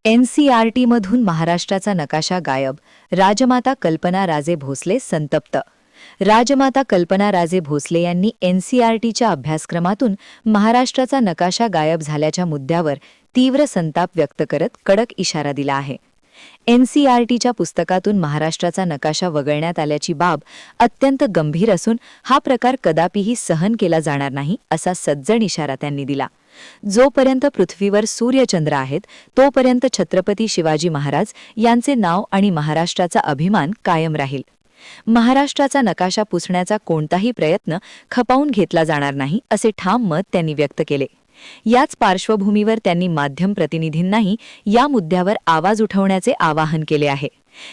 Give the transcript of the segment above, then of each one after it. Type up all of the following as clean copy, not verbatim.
NCERT मधून महाराष्ट्राचा नकाशा गायब. राजमाता कल्पना राजे भोसले संतप्त. राजमाता कल्पना राजे भोसले यांनी NCERTच्या अभ्यासक्रमातून महाराष्ट्राचा नकाशा गायब झाल्याच्या मुद्द्यावर तीव्र संताप व्यक्त करत कडक इशारा दिला आहे. NCERTच्या पुस्तकातून महाराष्ट्राचा नकाशा वगळण्यात आल्याची बाब अत्यंत गंभीर असून हा प्रकार कदापिही सहन केला जाणार नाही असा सज्जन इशारा त्यांनी दिला. जोपर्यंत पृथ्वीवर सूर्यचंद्र आहेत तोपर्यंत छत्रपती शिवाजी महाराज यांचे नाव आणि महाराष्ट्राचा अभिमान कायम राहील. महाराष्ट्राचा नकाशा पुसण्याचा कोणताही प्रयत्न खपावून घेतला जाणार नाही असे ठाम मत त्यांनी व्यक्त केले. याच पार्श्वभूमीवर त्यांनी माध्यम प्रतिनिधींनाही या मुद्द्यावर आवाज उठवण्याचे आवाहन केले आहे.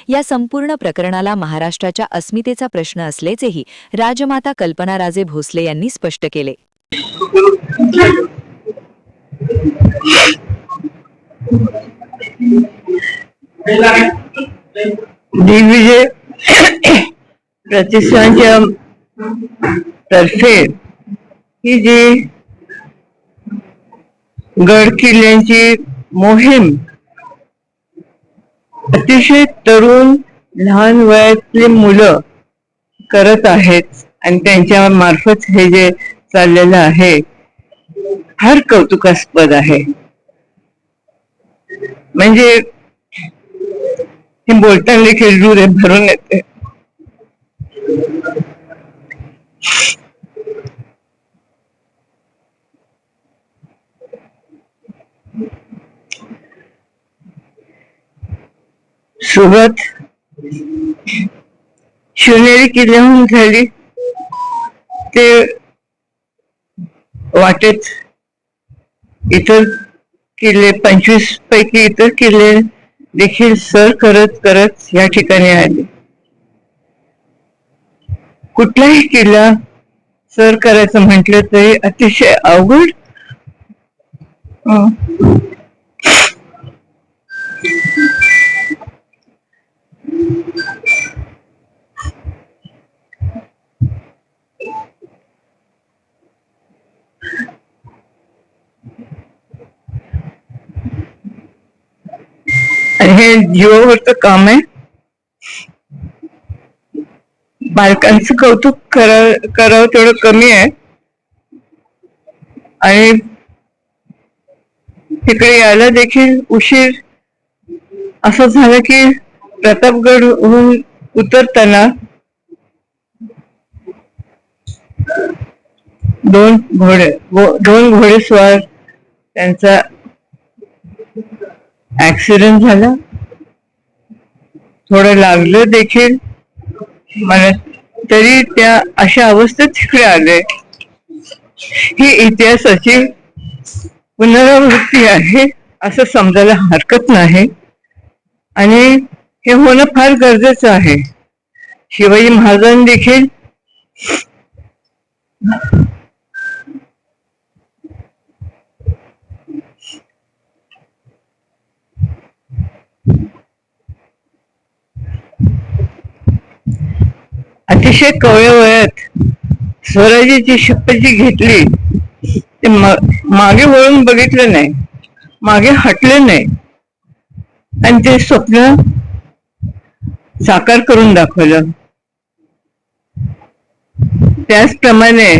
या संपूर्ण प्रकरणाला महाराष्ट्राच्या अस्मितेचा प्रश्न असल्याचेही राजमाता कल्पना राजे भोसले यांनी स्पष्ट केले. दिग्विजय प्रतिष्ठानच्या तर्फे ही जी गड किल्ल्यांची मोहीम अतिशय तरुण लहान वयातली मुलं करत आहेत आणि त्यांच्या मार्फत हे जे चाललेलं आहे फार कौतुकास्पद आहे. म्हणजे हे बोलताना देखील डोळे भरून येते. सुरुवात शिवनेरी किल्ल्याहून झाली. ते वाटेत इतर किल्ले 25 पैकी इतर किल्ले देखील सर करत करत या ठिकाणी आले. कुठलाही किल्ला सर करायचं म्हटलं तरी अतिशय अवघड आणि हे जीवावरचं काम आहे. बालकांचं कौतुक करावं तेवढं कमी आहे. आणि तिकडे यायला देखील उशीर असं झालं की प्रतापगडहून उतरताना दोन घोडेस्वार त्यांचा ऍक्सिडेंट झाला. थोडं लागलं देखील मला, तरी त्या अशा अवस्थेत तिकडे आले. ही इतिहासाची पुनरावृत्ती आहे असं समजायला हरकत नाही आणि हे होणं फार गरजेचं आहे. शिवाजी महाराजांनी देखील अतिशय कवळ्या वयात स्वराज्याची शपथ जी घेतली ते मागे वळून बघितलं नाही, मागे हटले नाही आणि ते स्वप्न साकार करून दाखवलं. त्याचप्रमाणे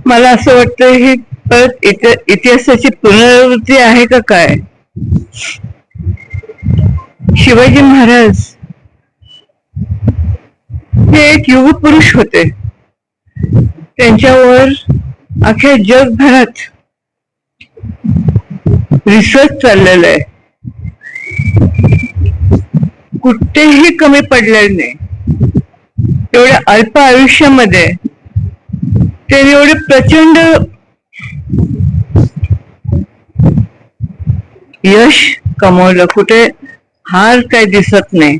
मला असं वाटतं ही परत इतिहासाची पुनरावृत्ती आहे का काय. शिवाजी महाराज हे एक युग पुरुष होते. त्यांच्यावर अख्ख्या जगभरात रिसर्च चाललेलं आहे. कुठेही कमी पडलेलं नाही. एवढ्या अल्प आयुष्यामध्ये ते एवढे प्रचंड यश कमवलं. कुठे हार काय दिसत नाही.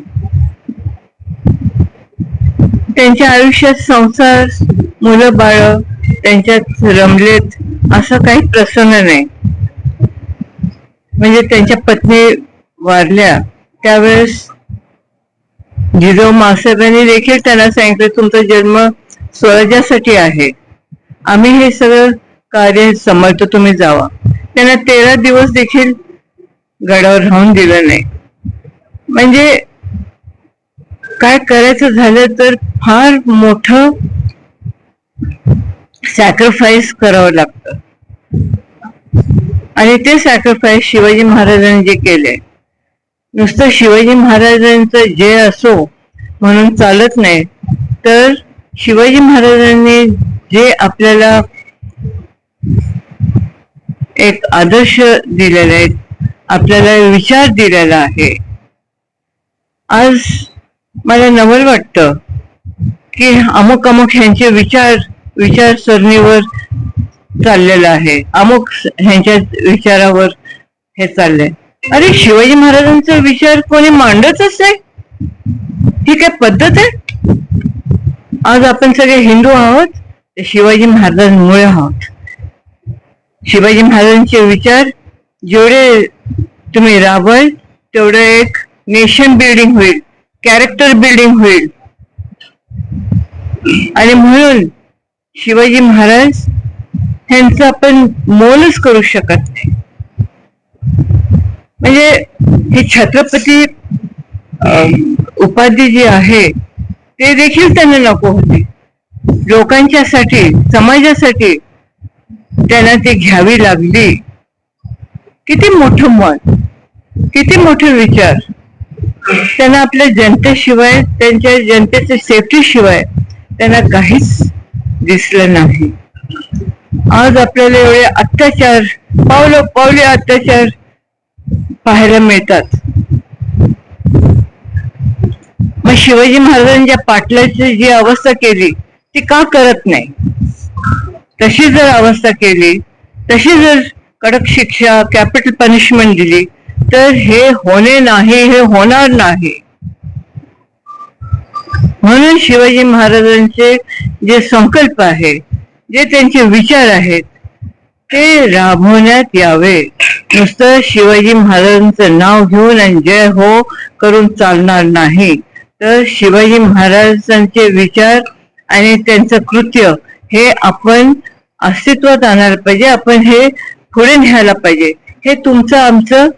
त्यांच्या आयुष्यात संसार, मुलं बाळ त्यांच्यात रमलेत असं काही प्रसंग नाही. म्हणजे त्यांच्या पत्नी वारल्या त्यावेळेस जिजाऊ मासाहेबांनी देखील त्यांना सांगितलं तुमचा जन्म स्वराज्यासाठी आहे, आम्ही हे सगळं कार्य समर्थ, तुम्ही जावा. त्यांना 13 दिवस देखील गडावर राहून दिलं नाही. म्हणजे काय करायचं झालं तर फार मोठं सॅक्रिफाईस करावं लागतं. आणि ते सॅक्रिफाईस शिवाजी महाराजांनी जे केले, नुसतं शिवाजी महाराजांचं जे असो म्हणून चालत नाही, तर शिवाजी महाराजांनी जे आपल्याला एक आदर्श दिलेला आहे, आपल्याला विचार दिलेला आहे. आज मला नवल वाटतं की अमुक अमुक ह्यांचे विचारसरणीवर चाललेलं आहे, अमुक ह्यांच्या विचारावर हे चाललंय. अरे शिवाजी महाराजांचा विचार कोणी मांडतच नाही, ही काय पद्धत आहे? आज आपण सगळे हिंदू आहोत ते शिवाजी महाराजांमुळे आहोत. शिवाजी महाराजांचे विचार जेवढे तुम्ही राबवाल तेवढं एक नेशन बिल्डिंग होईल, कॅरेक्टर बिल्डिंग होईल. आणि म्हणून शिवाजी महाराज ह्यांचं आपण मोलच करू शकत नाही. म्हणजे ही छत्रपती उपाधी जी आहे ते देखील त्यांना नको होती. लोकांच्यासाठी, समाजासाठी त्यांना ती घ्यावी लागली. किती मोठं मन, किती मोठे विचार. त्यांना आपल्या जनतेशिवाय, त्यांच्या जनतेच्या सेफ्टी शिवाय त्यांना काहीच दिसलं नाही. आज आपल्याला एवढे अत्याचार, पावले अत्याचार पाहायला मिळतात. मग शिवाजी महाराजांच्या पाटलाची जी अवस्था केली ती का करत नाही? तशी जर अवस्था केली, तशी जर कडक शिक्षा, कॅपिटल पनिशमेंट दिली तर हे होणे नाही, हे होणार नाही. म्हणून शिवाजी महाराजांचे जे संकल्प आहे, जे त्यांचे विचार आहेत ते राबवण्यात यावे. नुसतं शिवाजी महाराजांचं नाव घेऊन आणि जय हो करून चालणार नाही. तर शिवाजी महाराजांचे विचार आणि त्यांचं कृत्य हे आपण अस्तित्वात आणायला पाहिजे. आपण हे पुढे न्यायला पाहिजे. हे तुमचं आमचं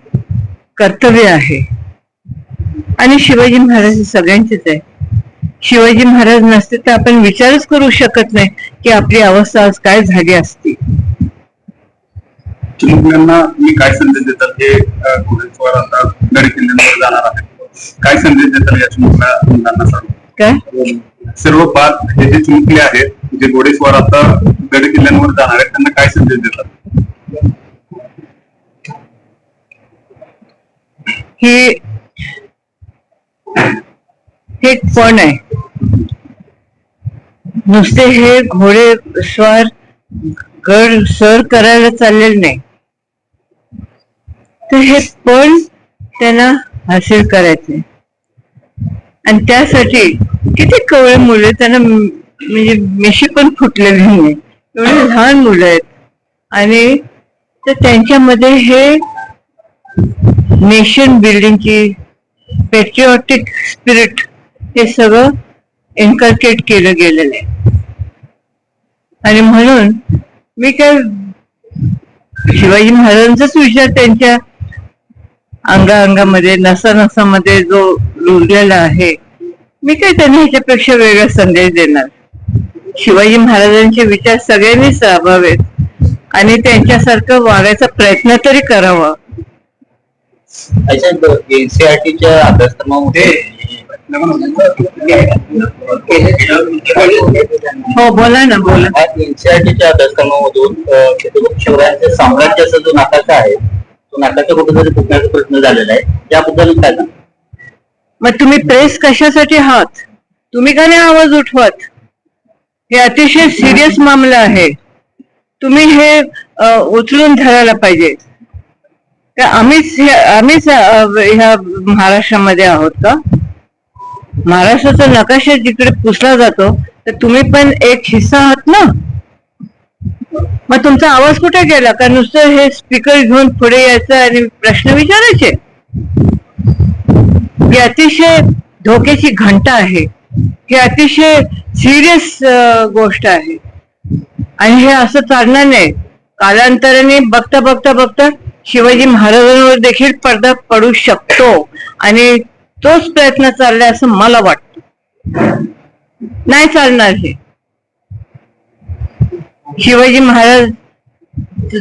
कर्तव्य आहे. आणि शिवाजी महाराज सगळ्यांचेच आहे. शिवाजी महाराज नसते तर आपण विचारच करू शकत नाही की आपली अवस्था आज काय झाली असती. चिमुकल्यांना तुम्ही काय संदेश देतात? हे घोडेस्वार आता गड किल्ल्यांवर जाणार आहेत, काय संदेश देतात या चिमुकल्यांना? सांग काय सर्व 5 हे जे चिमुकले आहेत, जे घोडेस्वार आता गड किल्ल्यांवर जाणार आहेत, त्यांना काय संदेश देतात? हे एक पण आहे. नुसते हे घोडेस्वार गड सर करायला चाललेले नाही, तर हे पण त्यांना हासिल करायचे. आणि त्यासाठी किती कवळे मुलं, त्यांना म्हणजे मेशी पण फुटलेली नाही, एवढे लहान मुलं आहेत. आणि तर त्यांच्यामध्ये हे नेशन बिल्डिंगची, पेट्रिऑटिक स्पिरिट हे सगळं इन्कल्केट केलं गेलेलं आहे. आणि म्हणून मी काय शिवाजी महाराजांचाच विचार त्यांच्या अंगामध्ये, नसामध्ये जो रुजलेला आहे, मी काय त्यांना ह्याच्यापेक्षा वेगळा संदेश देणार? शिवाजी महाराजांचे विचार सगळ्यांनीच राबवावेत आणि त्यांच्यासारखं वागायचा प्रयत्न तरी करावा. एनसीआरटीच्या अभ्यासक्रमामध्ये हो बोला ना, बोला. एनसीआरटीच्या अभ्यासक्रमामधून शिवरायांच्या साम्राज्याचा जो नकाशा आहे, तो नकाशा कुठेतरी फुटण्याचा प्रश्न झालेला आहे. याबद्दल काय ना? मग तुम्ही प्रेस कशासाठी आहात? तुम्ही का नाही आवाज उठवत? हे अतिशय सिरियस मामला आहे. तुम्ही हे उचलून धरायला पाहिजे. तर आम्हीच ह्या महाराष्ट्रामध्ये आहोत का? महाराष्ट्राचा नकाशा जिकडे पुसला जातो तर तुम्ही पण एक हिस्सा आहात ना. मग तुमचा आवाज कुठे गेला? का नुसतं हे स्पीकर घेऊन पुढे यायचं आणि प्रश्न विचारायचे? ही अतिशय धोक्याची घंटा आहे. ही अतिशय सिरियस गोष्ट आहे आणि हे असं चालणार नाही. कालांतराने बघता शिवाजी महाराजांवर देखील पडदा पडू शकतो आणि तोच प्रयत्न चाललाय असं मला वाटतं. नाही चालणार हे. शिवाजी महाराज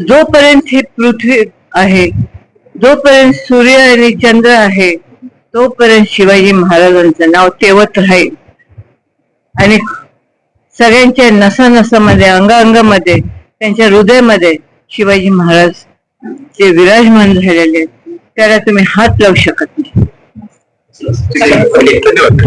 जोपर्यंत ही पृथ्वी आहे, जोपर्यंत सूर्य आणि चंद्र आहे, तोपर्यंत शिवाजी महाराजांचं नाव तेवत राहील आणि सगळ्यांच्या नसानसामध्ये, अंगांगामध्ये, त्यांच्या हृदयामध्ये शिवाजी महाराज ते विराजमान झालेले, त्याला तुम्ही हात लावू शकत नाही. धन्यवाद.